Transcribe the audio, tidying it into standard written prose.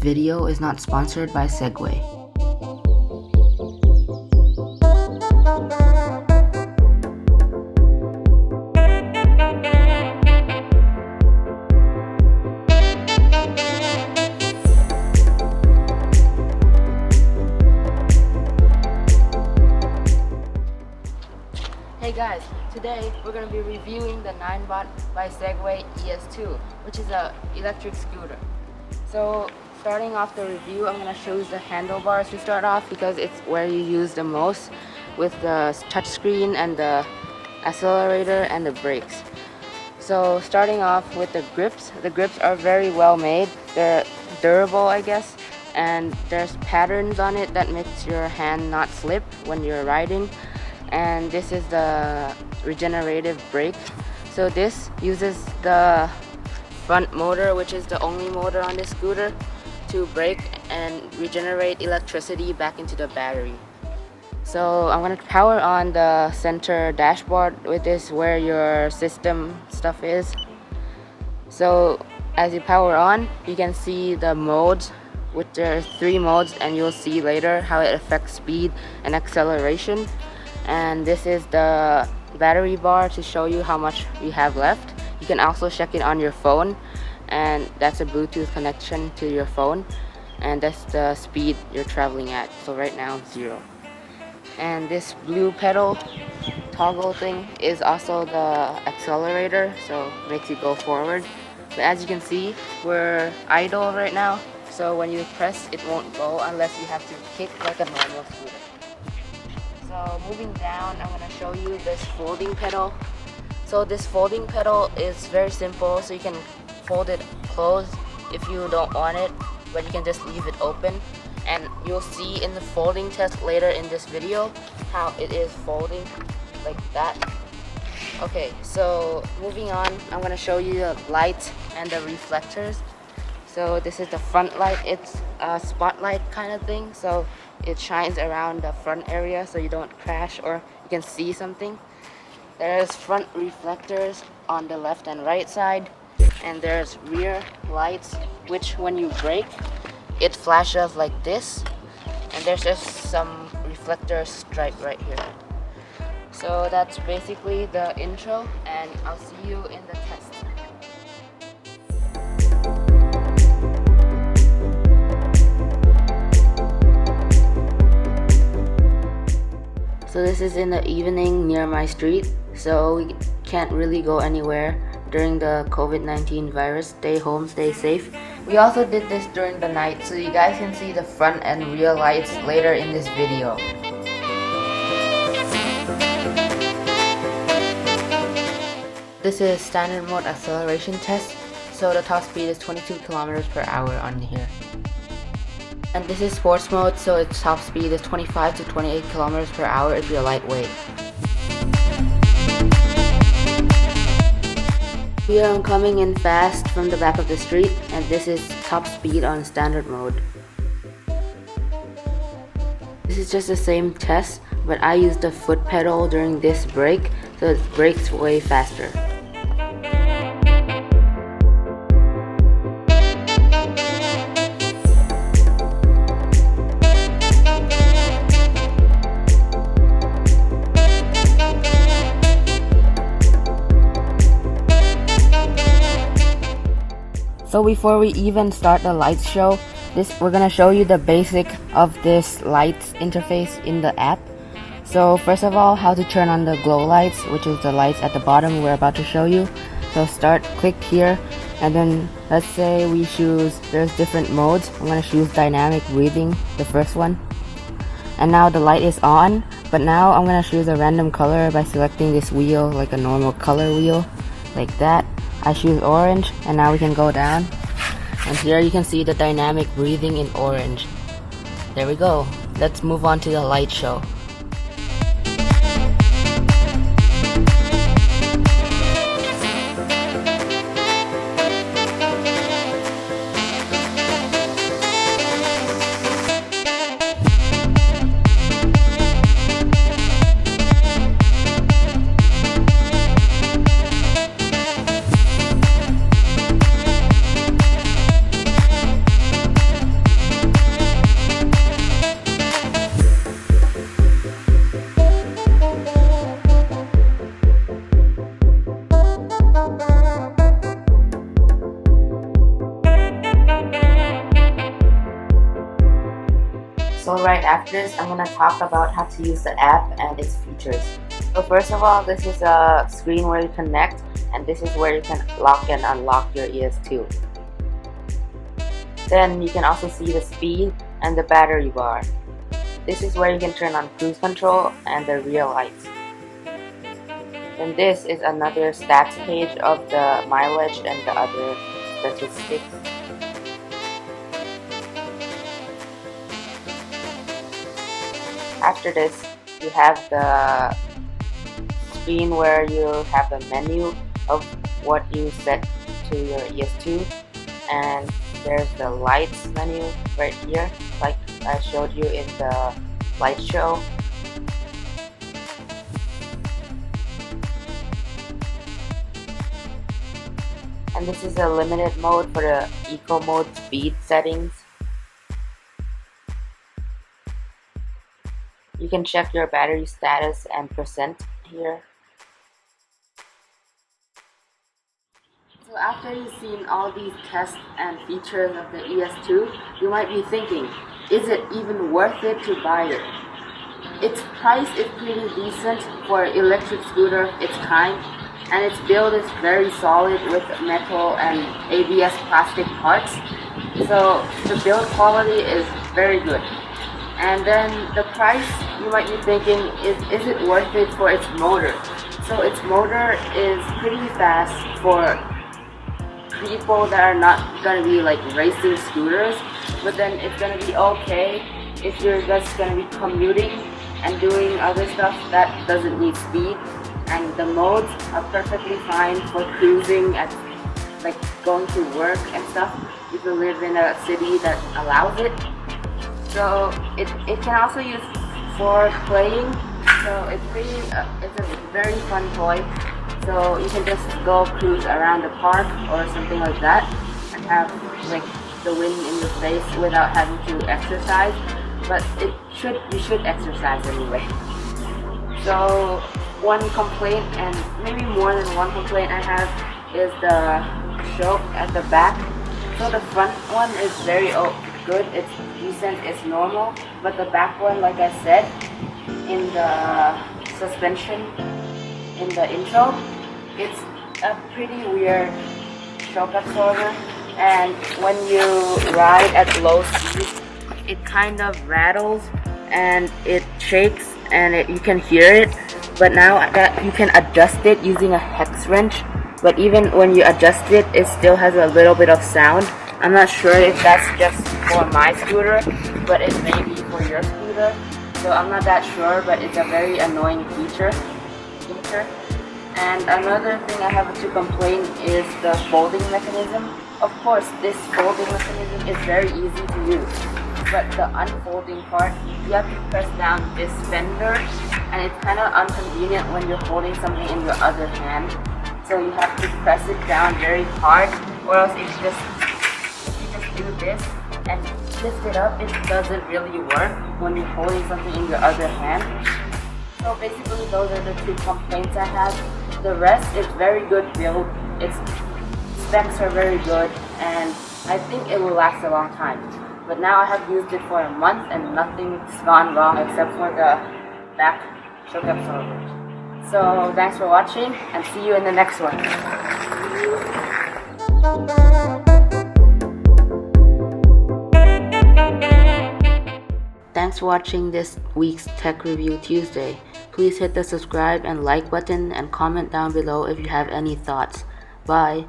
video is not sponsored by Segway. Hey guys, today we're going to be reviewing the NINEBOT by SEGWAY ES2, which is an electric scooter. So starting off the review, I'm going to show you the handlebars to start off because it's where you use the most with the touchscreen and the accelerator and the brakes. So starting off with the grips are very well made. They're durable, I guess, and there's patterns on it that makes your hand not slip when you're riding. And this is the regenerative brake. So this uses the front motor, which is the only motor on this scooter, to brake and regenerate electricity back into the battery. So I'm going to power on the center dashboard, with this where your system stuff is. So as you power on, you can see the modes, which there are 3 modes, and you'll see later how it affects speed and acceleration. And this is the battery bar to show you how much we have left. You can also check it on your phone, and that's a Bluetooth connection to your phone, and that's the speed you're traveling at. So right now it's 0. And this blue pedal toggle thing is also the accelerator, so it makes you go forward. But as you can see, we're idle right now, so when you press, it won't go unless you have to kick like a normal scooter. So moving down, I'm going to show you this folding pedal. So this folding pedal is very simple, so you can fold it closed if you don't want it, but you can just leave it open. And you'll see in the folding test later in this video how it is folding like that. Okay, so moving on, I'm going to show you the lights and the reflectors. So this is the front light. It's a spotlight kind of thing, so it shines around the front area so you don't crash or you can see something. There's front reflectors on the left and right side, and there's rear lights, which when you brake, it flashes like this, and there's just some reflector stripe right here. So that's basically the intro, and I'll see you in the test. So this is in the evening near my street, so we can't really go anywhere during the COVID-19 virus. Stay home, stay safe. We also did this during the night, so you guys can see the front and rear lights later in this video. This is standard mode acceleration test, so the top speed is 22 kilometers per hour on here. And this is sports mode, so its top speed is 25 to 28 kilometers per hour if you're lightweight. We are coming in fast from the back of the street, and this is top speed on standard mode. This is just the same test, but I used the foot pedal during this brake, so it brakes way faster. So before we even start the lights show, we're gonna show you the basic of this lights interface in the app. So first of all, how to turn on the glow lights, which is the lights at the bottom we're about to show you. So click here, and then let's say we choose, there's different modes. I'm gonna choose dynamic breathing, the first one. And now the light is on, but now I'm gonna choose a random color by selecting this wheel, like a normal color wheel, like that. I choose orange, and now we can go down, and here you can see the dynamic breathing in orange. There we go. Let's move on to the light show. after this, I'm going to talk about how to use the app and its features. So first of all, this is a screen where you connect, and this is where you can lock and unlock your ES2. Then you can also see the speed and the battery bar. This is where you can turn on cruise control and the rear lights. And this is another stats page of the mileage and the other statistics. After this, you have the screen where you have a menu of what you set to your ES2, and there's the lights menu right here, like I showed you in the light show. And this is a limited mode for the eco mode speed settings. You can check your battery status and percent here. So after you've seen all these tests and features of the ES2, you might be thinking, is it even worth it to buy it? Its price is pretty decent for an electric scooter of its kind, and its build is very solid with metal and ABS plastic parts. So the build quality is very good. And then the price, you might be thinking, is it worth it for its motor? So its motor is pretty fast for people that are not going to be like racing scooters, but then it's going to be okay if you're just going to be commuting and doing other stuff that doesn't need speed. And the modes are perfectly fine for cruising and like going to work and stuff if you live in a city that allows it. So it can also use for playing. So it's a very fun toy. So you can just go cruise around the park or something like that and have like the wind in your face without having to exercise. But you should exercise anyway. So one complaint, and maybe more than one complaint I have, is the choke at the back. So the front one is very good, it's decent, it's normal, but the back one, like I said in the suspension in the intro, it's a pretty weird shock absorber, and when you ride at low speed, it kind of rattles and it shakes and you can hear it. But now that you can adjust it using a hex wrench, but even when you adjust it, it still has a little bit of sound. I'm not sure if that's just for my scooter, but it may be for your scooter. So I'm not that sure, but it's a very annoying feature. And another thing I have to complain is the folding mechanism. Of course, this folding mechanism is very easy to use, but the unfolding part, you have to press down this fender, and it's kind of inconvenient when you're holding something in your other hand. So you have to press it down very hard, or else if you just do this and lift it up, it doesn't really work when you're holding something in your other hand. So basically those are the two complaints I have. The rest is very good build, its specs are very good, and I think it will last a long time. But now I have used it for a month and nothing's gone wrong except for the back shock absorber. So thanks for watching, and see you in the next one. Thanks for watching this week's Tech Review Tuesday. Please hit the subscribe and like button and comment down below if you have any thoughts. Bye.